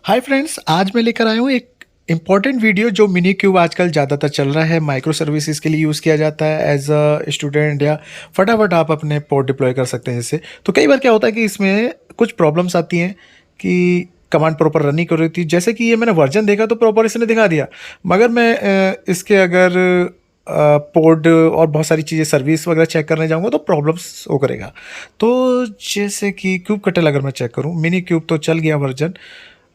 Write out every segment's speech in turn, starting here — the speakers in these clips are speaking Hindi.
हाय फ्रेंड्स, आज मैं लेकर आया हूँ एक इम्पॉर्टेंट वीडियो जो मिनी क्यूब आजकल ज़्यादातर चल रहा है। माइक्रो सर्विसेज के लिए यूज़ किया जाता है एज अ स्टूडेंट, या फटाफट आप अपने पोर्ट डिप्लॉय कर सकते हैं इससे। तो कई बार क्या होता है कि इसमें कुछ प्रॉब्लम्स आती हैं कि कमांड प्रॉपर रन नहीं कर रही थी। जैसे कि ये मैंने वर्जन देखा तो प्रॉपर इसने दिखा दिया, मगर मैं इसके अगर पोर्ट और बहुत सारी चीज़ें सर्विस वगैरह चेक करने जाऊँगा तो प्रॉब्लम्स वो करेगा। तो जैसे कि क्यूब कटल अगर मैं चेक करूँ, मिनी क्यूब तो चल गया वर्जन।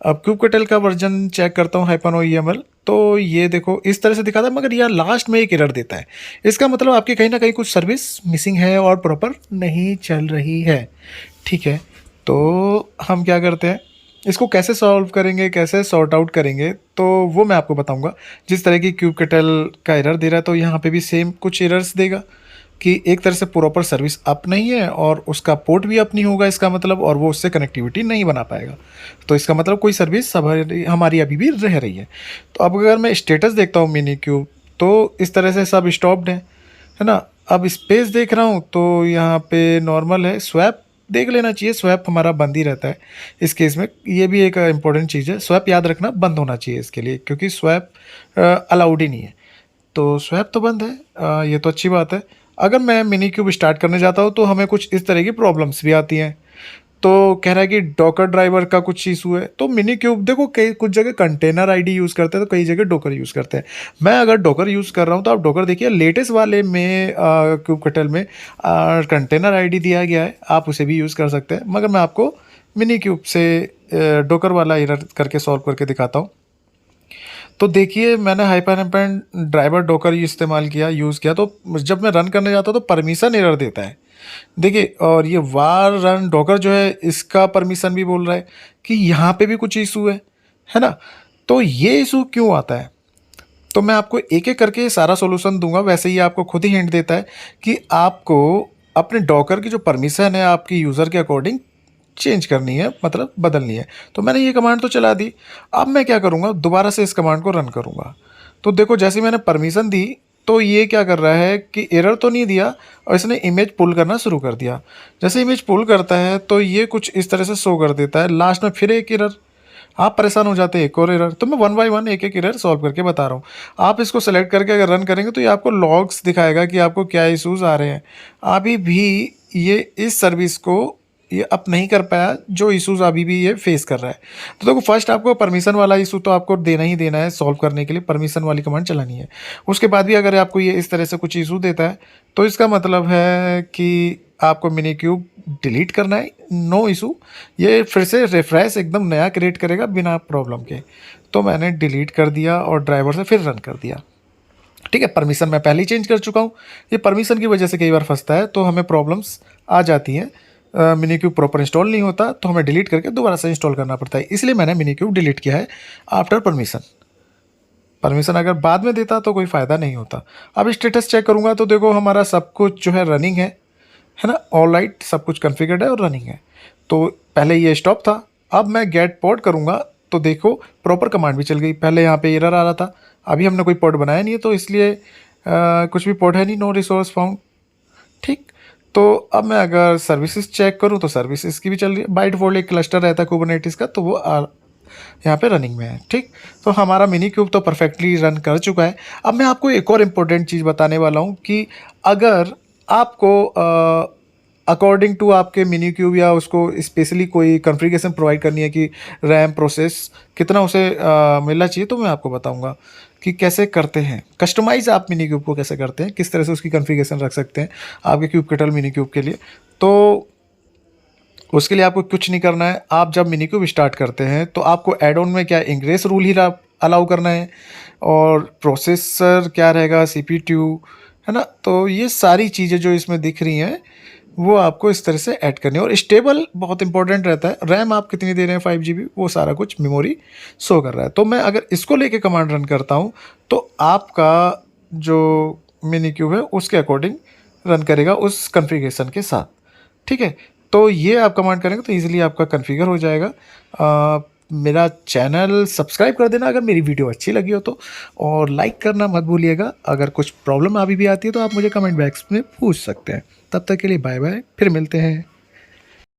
अब क्यूबकटल का वर्जन चेक करता हूँ हाइपनो ईएमएल, तो ये देखो इस तरह से दिखाता है, मगर यह लास्ट में एक एरर देता है। इसका मतलब आपकी कहीं ना कहीं कुछ सर्विस मिसिंग है और प्रॉपर नहीं चल रही है। ठीक है, तो हम क्या करते हैं, इसको कैसे सॉल्व करेंगे, कैसे सॉर्ट आउट करेंगे, तो वो मैं आपको बताऊंगा। जिस तरह की क्यूबकटल का एरर दे रहा है तो यहाँ पे भी सेम कुछ एरर्स देगा कि एक तरह से प्रॉपर सर्विस अप नहीं है और उसका पोर्ट भी अप नहीं होगा इसका मतलब, और वो उससे कनेक्टिविटी नहीं बना पाएगा। तो इसका मतलब कोई सर्विस हमारी अभी भी रह रही है। तो अब अगर मैं स्टेटस देखता हूँ मिनी क्यूब, तो इस तरह से सब स्टॉप्ड है ना। अब स्पेस देख रहा हूँ तो यहाँ पे नॉर्मल है। स्वैप देख लेना चाहिए, स्वैप हमारा बंद ही रहता है इस केस में। ये भी एक इम्पोर्टेंट चीज़ है, स्वैप याद रखना बंद होना चाहिए इसके लिए, क्योंकि स्वैप अलाउड ही नहीं है। तो स्वैप तो बंद है, ये तो अच्छी बात है। अगर मैं मिनी क्यूब स्टार्ट करने जाता हूँ तो हमें कुछ इस तरह की प्रॉब्लम्स भी आती हैं। तो कह रहा है कि डॉकर ड्राइवर का कुछ इशू है। तो मिनी क्यूब देखो, कई कुछ जगह कंटेनर आईडी यूज़ करते हैं तो कई जगह डॉकर यूज़ करते हैं। मैं अगर डॉकर यूज़ कर रहा हूँ तो आप डॉकर देखिए, लेटेस्ट वाले में क्यूब कटल में कंटेनर आईडी दिया गया है, आप उसे भी यूज़ कर सकते हैं। मगर मैं आपको मिनी क्यूब से डॉकर वाला एरर करके सॉल्व करके दिखाता हूँ। तो देखिए, मैंने हाइपरइम्पेंट ड्राइवर डॉकर इस्तेमाल किया, यूज़ किया, तो जब मैं रन करने जाता हूँ तो परमिशन एरर देता है। देखिए, और ये वार रन डॉकर जो है इसका परमिशन भी बोल रहा है कि यहाँ पे भी कुछ इशू है ना। तो ये इशू क्यों आता है, तो मैं आपको एक एक करके सारा सॉल्यूशन दूंगा। वैसे ही आपको खुद ही हिंट देता है कि आपको अपने डॉकर की जो परमिशन है आपकी यूज़र के अकॉर्डिंग चेंज करनी है, मतलब बदलनी है। तो मैंने ये कमांड तो चला दी। अब मैं क्या करूँगा, दोबारा से इस कमांड को रन करूँगा। तो देखो, जैसे मैंने परमिशन दी तो ये क्या कर रहा है कि एरर तो नहीं दिया, और इसने इमेज पुल करना शुरू कर दिया। जैसे इमेज पुल करता है तो ये कुछ इस तरह से शो कर देता है। लास्ट में फिर एक एरर, आप परेशान हो जाते हैं, एक और एरर। तो मैं वन बाय वन एक एक एरर सॉल्व करके बता रहा हूँ। आप इसको सेलेक्ट करके अगर रन करेंगे तो ये आपको लॉग्स दिखाएगा कि आपको क्या इशूज़ आ रहे हैं। अभी भी ये इस सर्विस को ये अप नहीं कर पाया, जो इश्यूज अभी भी ये फेस कर रहा है। तो देखो, फर्स्ट आपको परमिशन वाला इशू तो आपको देना ही देना है, सॉल्व करने के लिए परमिशन वाली कमांड चलानी है। उसके बाद भी अगर आपको ये इस तरह से कुछ इशू देता है तो इसका मतलब है कि आपको मिनी क्यूब डिलीट करना है। नो इशू, ये फिर से रिफ्रेश एकदम नया क्रिएट करेगा बिना प्रॉब्लम के। तो मैंने डिलीट कर दिया और ड्राइवर से फिर रन कर दिया। ठीक है, परमिशन मैं पहले ही चेंज कर चुका हूँ। ये परमिशन की वजह से कई बार फंसता है, तो हमें प्रॉब्लम्स आ जाती हैं। मिनी क्यूब प्रॉपर इंस्टॉल नहीं होता तो हमें डिलीट करके दोबारा से इंस्टॉल करना पड़ता है। इसलिए मैंने मिनी क्यूब डिलीट किया है आफ्टर परमिशन। परमिशन अगर बाद में देता तो कोई फ़ायदा नहीं होता। अब स्टेटस चेक करूँगा तो देखो, हमारा सब कुछ जो है रनिंग है ना। ऑल राइट, सब कुछ कॉन्फ़िगर्ड है और रनिंग है। तो पहले ये स्टॉप था, अब मैं गेट पोर्ट करूँगा तो देखो प्रॉपर कमांड भी चल गई। पहले यहाँ पे एरर आ रहा था, अभी हमने कोई पोर्ट बनाया नहीं है तो इसलिए कुछ भी पोर्ट है नहीं, नो रिसोर्स फाउंड। ठीक, तो अब मैं अगर सर्विसेज चेक करूँ तो सर्विसेज की भी चल रही है। बाय डिफ़ॉल्ट एक क्लस्टर रहता है कुबरनेटिस का, तो वो यहाँ पे रनिंग में है। ठीक, तो हमारा मिनी क्यूब तो परफेक्टली रन कर चुका है। अब मैं आपको एक और इम्पोर्टेंट चीज़ बताने वाला हूँ कि अगर आपको अकॉर्डिंग टू आपके मिनी क्यूब या उसको स्पेशली कोई कॉन्फ़िगरेशन प्रोवाइड करनी है कि रैम प्रोसेस कितना उसे मिलना चाहिए, तो मैं आपको बताऊंगा कि कैसे करते हैं कस्टमाइज़। आप मिनी क्यूब को कैसे करते हैं, किस तरह से उसकी कॉन्फ़िगरेशन रख सकते हैं आपके क्यूब कटल मिनी क्यूब के लिए। तो उसके लिए आपको कुछ नहीं करना है। आप जब मिनी क्यूब स्टार्ट करते हैं तो आपको एड ऑन में क्या इंग्रेस रूल ही अलाउ करना है, और प्रोसेसर क्या रहेगा, CPU, है ना। तो ये सारी चीज़ें जो इसमें दिख रही हैं वो आपको इस तरह से ऐड करनी है। और स्टेबल बहुत इंपॉर्टेंट रहता है, रैम आप कितनी दे रहे हैं 5 GB, वो सारा कुछ मेमोरी शो कर रहा है। तो मैं अगर इसको लेके कमांड रन करता हूँ तो आपका जो मिनी क्यूब है उसके अकॉर्डिंग रन करेगा उस कॉन्फ़िगरेशन के साथ। ठीक है, तो ये आप कमांड करेंगे तो ईजिली आपका कॉन्फ़िगर हो जाएगा। मेरा चैनल सब्सक्राइब कर देना अगर मेरी वीडियो अच्छी लगी हो तो, और लाइक करना मत भूलिएगा। अगर कुछ प्रॉब्लम अभी भी आती है तो आप मुझे कमेंट बॉक्स में पूछ सकते हैं। तब तक के लिए बाय बाय, फिर मिलते हैं।